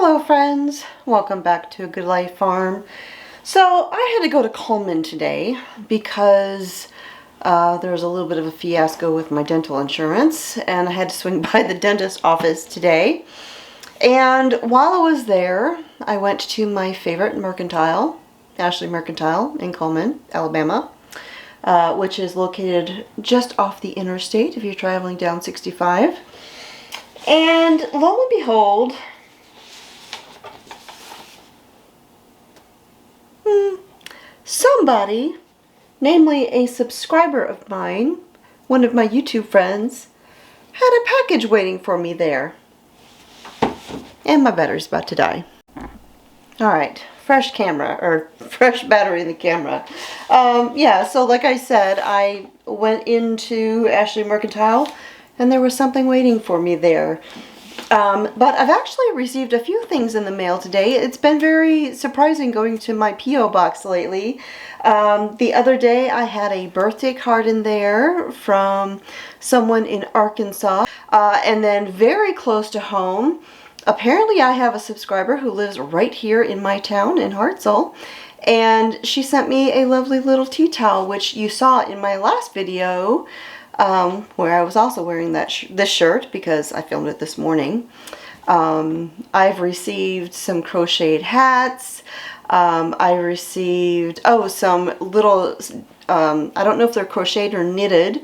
Hello friends, welcome back to A Good Life Farm. So I had to go to Coleman today because there was a little bit of a fiasco with my dental insurance and I had to swing by the dentist office today. And while I was there, I went to my favorite mercantile, Ashley Mercantile in Coleman, Alabama, which is located just off the interstate if you're traveling down 65. And lo and behold, somebody, namely a subscriber of mine, one of my YouTube friends, had a package waiting for me there. And my battery's about to die. Alright, fresh camera, or fresh battery in the camera. Yeah, so like I said, I went into Ashley Mercantile and there was something waiting for me there. But I've actually received a few things in the mail today. It's been very surprising going to my P.O. box lately. The other day I had a birthday card in there from someone in Arkansas. And then very close to home, apparently I have a subscriber who lives right here in my town in Hartselle. And she sent me a lovely little tea towel, which you saw in my last video. Where I was also wearing this shirt because I filmed it this morning. I've received some crocheted hats. I received, some little, I don't know if they're crocheted or knitted,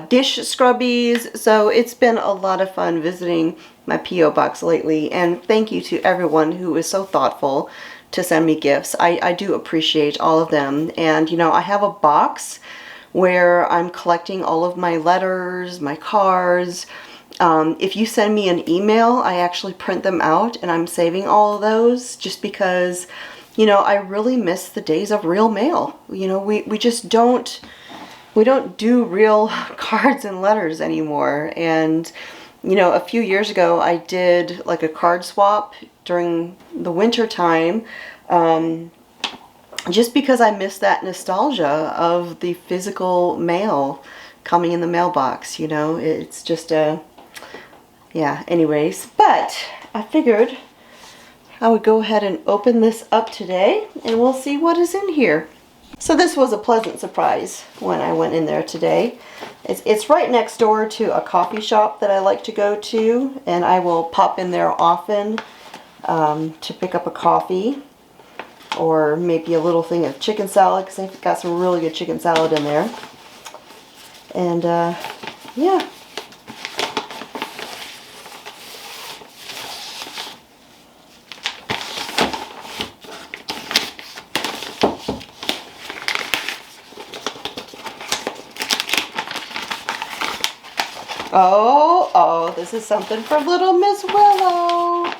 dish scrubbies. So it's been a lot of fun visiting my P.O. box lately. And thank you to everyone who is so thoughtful to send me gifts. I do appreciate all of them. And, you know, I have a box where I'm collecting all of my letters, my cards. If you send me an email, I actually print them out and I'm saving all of those just because, you know, I really miss the days of real mail. You know, we just don't do real cards and letters anymore. And, you know, a few years ago I did like a card swap during the winter time. Just because I miss that nostalgia of the physical mail coming in the mailbox, you know, it's just yeah, anyways. But I figured I would go ahead and open this up today and we'll see what is in here. So this was a pleasant surprise when I went in there today. It's right next door to a coffee shop that I like to go to, and I will pop in there often to pick up a coffee. Or maybe a little thing of chicken salad, because they've got some really good chicken salad in there. And, yeah. Oh, this is something for little Miss Willow.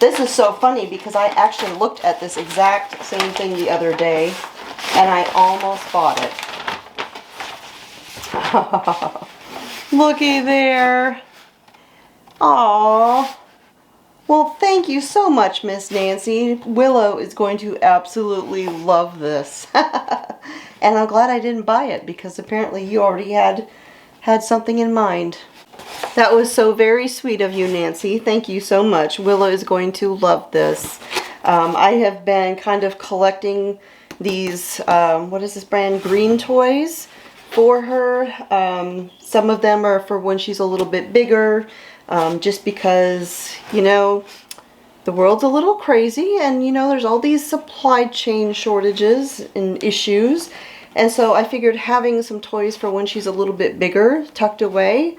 This is so funny because I actually looked at this exact same thing the other day and I almost bought it. Looky there. Aww. Well, thank you so much, Miss Nancy. Willow is going to absolutely love this. And I'm glad I didn't buy it because apparently you already had something in mind. That was so very sweet of you, Nancy. Thank you so much. Willow is going to love this. I have been kind of collecting these, what is this brand? Green toys for her. Some of them are for when she's a little bit bigger, just because, you know, the world's a little crazy and, you know, there's all these supply chain shortages and issues. And so I figured having some toys for when she's a little bit bigger, tucked away,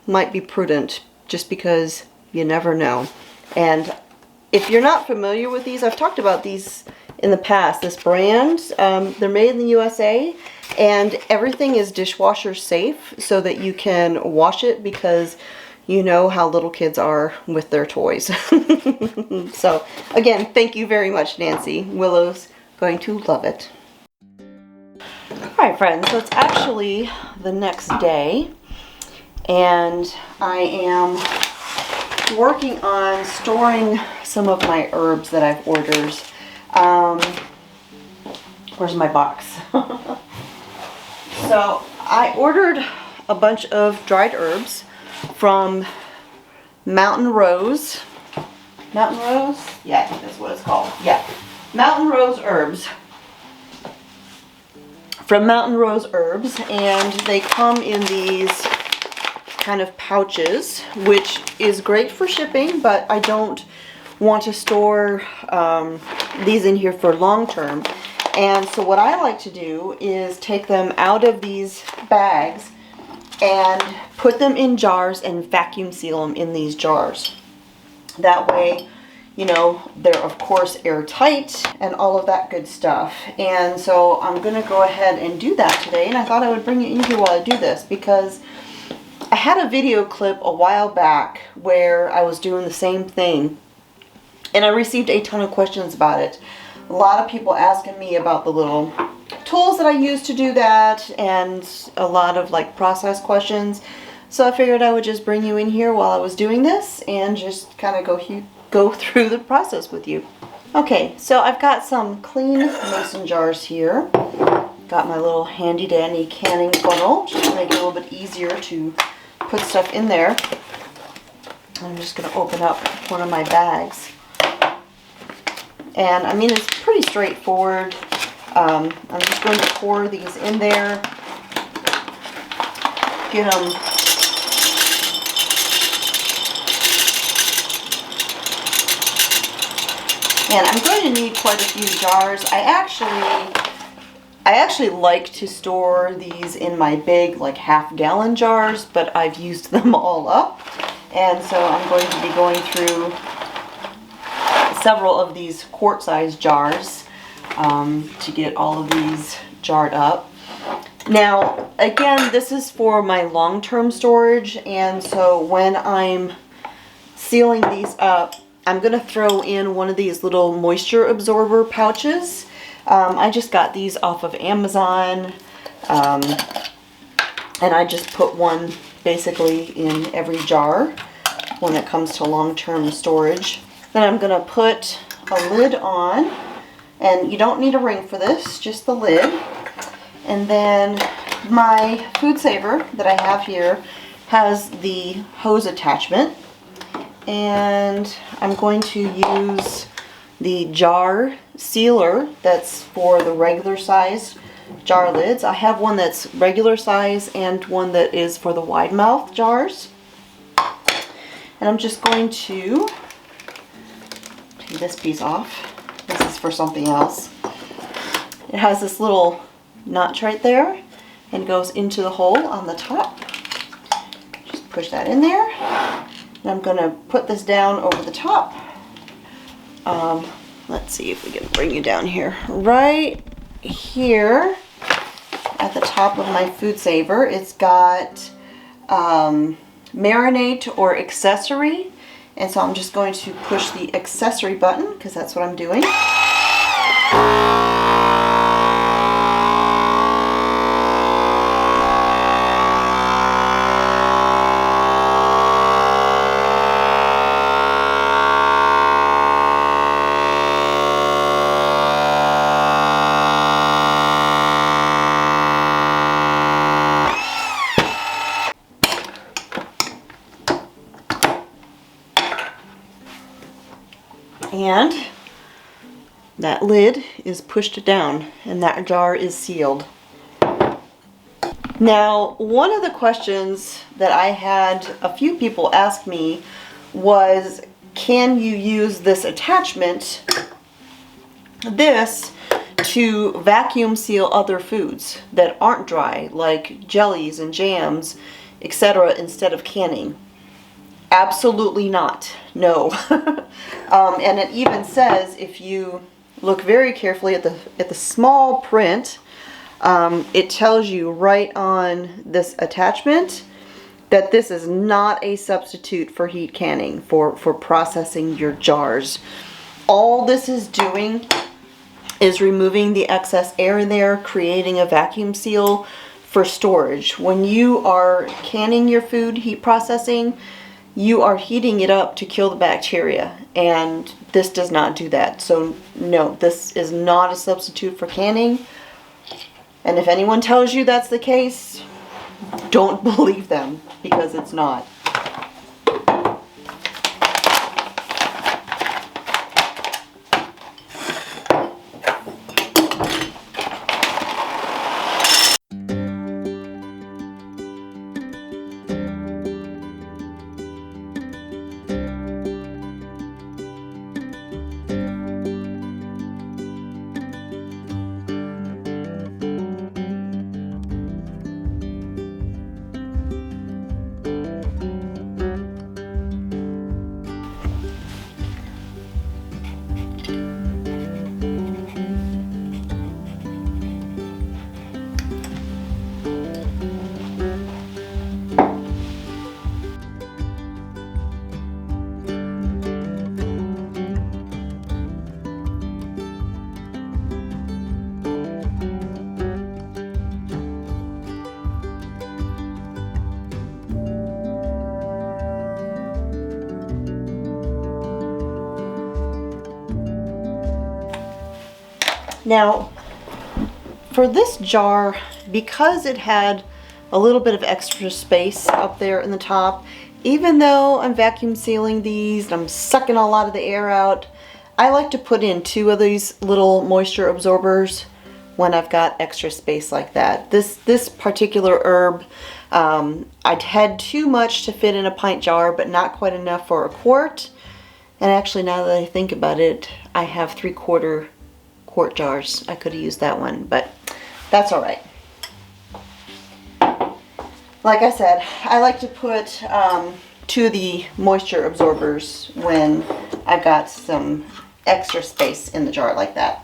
might be prudent, just because you never know. And if you're not familiar with these, I've talked about these in the past. This brand, they're made in the USA, and everything is dishwasher safe so that you can wash it, because you know how little kids are with their toys. So again, thank you very much, Nancy. Willow's going to love it. Alright friends, so it's actually the next day. And I am working on storing some of my herbs that I've ordered. Where's my box? So I ordered a bunch of dried herbs from Mountain Rose. Mountain Rose? Yeah, that's what it's called. Yeah. Mountain Rose herbs. From Mountain Rose Herbs, and they come in these kind of pouches, which is great for shipping, but I don't want to store these in here for long term. And so what I like to do is take them out of these bags and put them in jars and vacuum seal them in these jars. That way, you know, they're of course airtight and all of that good stuff. And so I'm going to go ahead and do that today, and I thought I would bring it in here while I do this because I had a video clip a while back where I was doing the same thing, and I received a ton of questions about it. A lot of people asking me about the little tools that I use to do that, and a lot of like process questions. So I figured I would just bring you in here while I was doing this and just kind of go through the process with you. Okay, so I've got some clean mason jars here. Got my little handy dandy canning funnel just to make it a little bit easier to put stuff in there. I'm just going to open up one of my bags. And I mean, it's pretty straightforward. I'm just going to pour these in there. Get them and I'm going to need quite a few jars. I actually like to store these in my big like half-gallon jars, but I've used them all up. And so I'm going to be going through several of these quart-sized jars to get all of these jarred up. Now, again, this is for my long-term storage, and so when I'm sealing these up, I'm going to throw in one of these little moisture absorber pouches. I just got these off of Amazon, and I just put one basically in every jar when it comes to long-term storage. Then I'm going to put a lid on, and you don't need a ring for this, just the lid. And then my food saver that I have here has the hose attachment, and I'm going to use the jar sealer that's for the regular size jar lids. I have one that's regular size and one that is for the wide mouth jars. And I'm just going to take this piece off. This is for something else. It has this little notch right there and goes into the hole on the top. Just push that in there. And I'm going to put this down over the top. Let's see if we can bring you down here. Right here at the top of my food saver, it's got marinate or accessory. And so I'm just going to push the accessory button because that's what I'm doing. And that lid is pushed down and that jar is sealed. Now, one of the questions that I had a few people ask me was, can you use this attachment, this, to vacuum seal other foods that aren't dry, like jellies and jams, etc., instead of canning? Absolutely not. No. And it even says, if you look very carefully at the small print, it tells you right on this attachment that this is not a substitute for heat canning, for processing your jars. All this is doing is removing the excess air in there, creating a vacuum seal for storage. When you are canning your food, heat processing, you are heating it up to kill the bacteria, and this does not do that. So no, this is not a substitute for canning. And if anyone tells you that's the case, don't believe them, because it's not. Now, for this jar, because it had a little bit of extra space up there in the top, even though I'm vacuum sealing these and I'm sucking a lot of the air out, I like to put in 2 of these little moisture absorbers when I've got extra space like that. This particular herb, I'd had too much to fit in a pint jar, but not quite enough for a quart. And actually, now that I think about it, I have 3/4 quart jars. I could have used that one, but that's all right. Like I said, I like to put 2 of the moisture absorbers when I've got some extra space in the jar like that.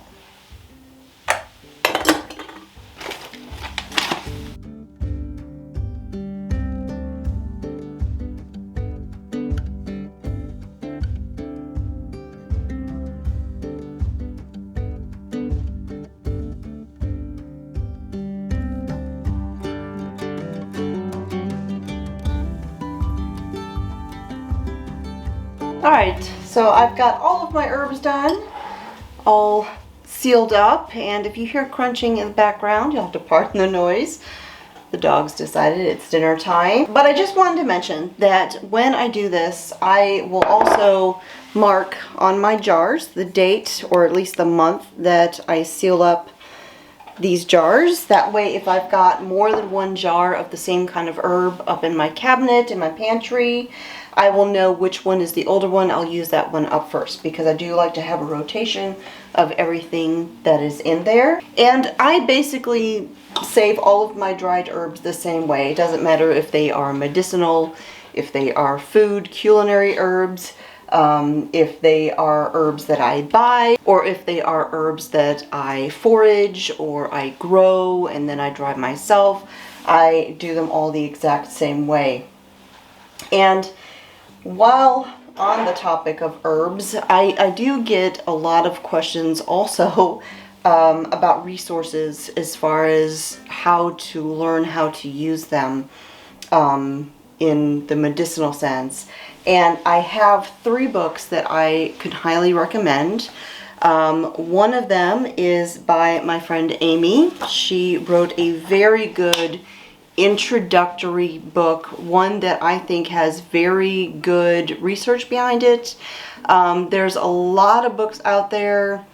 Alright, so I've got all of my herbs done, all sealed up, and if you hear crunching in the background, you'll have to pardon the noise. The dogs decided it's dinner time. But I just wanted to mention that when I do this, I will also mark on my jars the date, or at least the month, that I seal up these jars. That way, if I've got more than 1 jar of the same kind of herb up in my cabinet, in my pantry, I will know which one is the older one. I'll use that one up first, because I do like to have a rotation of everything that is in there. And I basically save all of my dried herbs the same way. It doesn't matter if they are medicinal, if they are food, culinary herbs, if they are herbs that I buy, or if they are herbs that I forage or I grow and then I dry myself. I do them all the exact same way. And while on the topic of herbs, I do get a lot of questions also about resources as far as how to learn how to use them in the medicinal sense. And I have 3 books that I could highly recommend. One of them is by my friend Amy. She wrote a very good introductory book, one that I think has very good research behind it. There's a lot of books out there.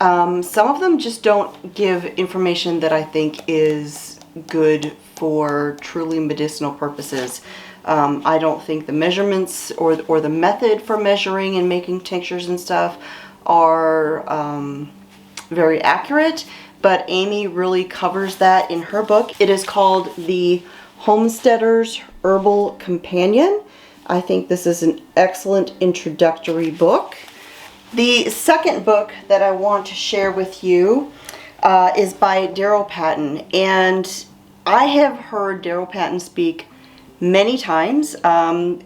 Some of them just don't give information that I think is good for truly medicinal purposes. I don't think the measurements or the method for measuring and making tinctures and stuff are very accurate, but Amy really covers that in her book. It is called the Homesteaders Herbal Companion. I think this is an excellent introductory book. The second book that I want to share with you is by Daryl Patton, and I have heard Daryl Patton speak many times.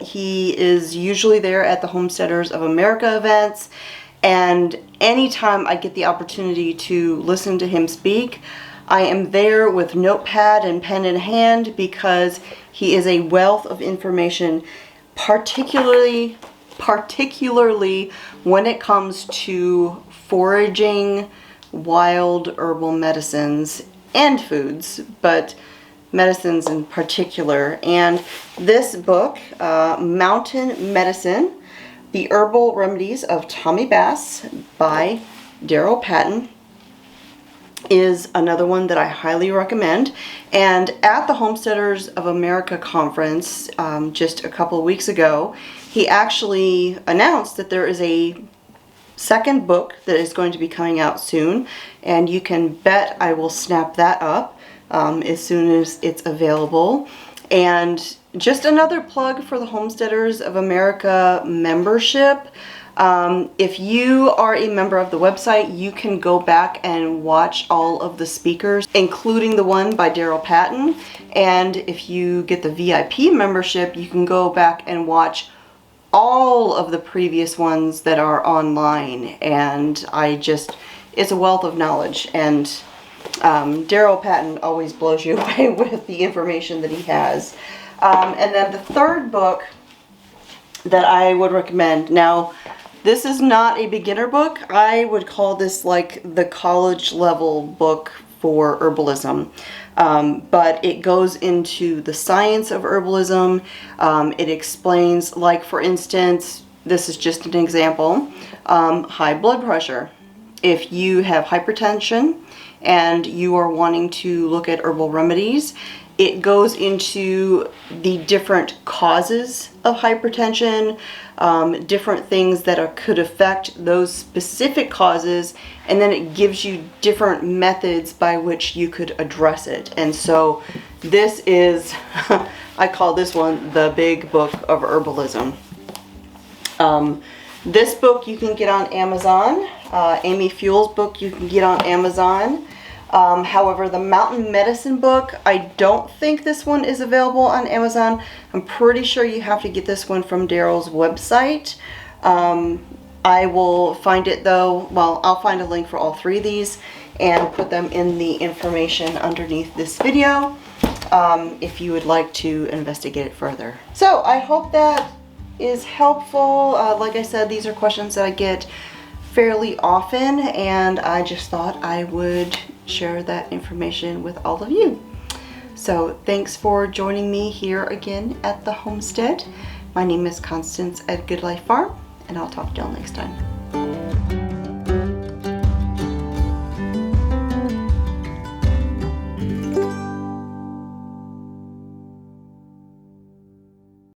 He is usually there at the Homesteaders of America events, and anytime I get the opportunity to listen to him speak, I am there with notepad and pen in hand, because he is a wealth of information, particularly when it comes to foraging wild herbal medicines and foods, but medicines in particular. And this book, Mountain Medicine, The Herbal Remedies of Tommy Bass by Daryl Patton, is another one that I highly recommend. And at the Homesteaders of America conference just a couple of weeks ago, he actually announced that there is a second book that is going to be coming out soon, and you can bet I will snap that up as soon as it's available. And just another plug for the Homesteaders of America membership. If you are a member of the website, you can go back and watch all of the speakers, including the one by Daryl Patton. And if you get the VIP membership, you can go back and watch all of the previous ones that are online. And it's a wealth of knowledge. And Daryl Patton always blows you away with the information that he has. And then the third book that I would recommend, now This is not a beginner book. I would call this like the college level book for herbalism. But it goes into the science of herbalism. It explains, like for instance, this is just an example, high blood pressure. If you have hypertension and you are wanting to look at herbal remedies, it goes into the different causes of hypertension, different things that could affect those specific causes, and then it gives you different methods by which you could address it. And so this is, I call this one the big book of herbalism. This book you can get on Amazon. Amy Fuel's book you can get on Amazon. However, the Mountain Medicine book, I don't think this one is available on Amazon. I'm pretty sure you have to get this one from Daryl's website. I will find it though, well, I'll find a link for all three of these and put them in the information underneath this video if you would like to investigate it further. So I hope that is helpful. Like I said, these are questions that I get fairly often, and I just thought I would share that information with all of you. So thanks for joining me here again at the homestead. My name is Constance at Good Life Farm, and I'll talk to y'all next time.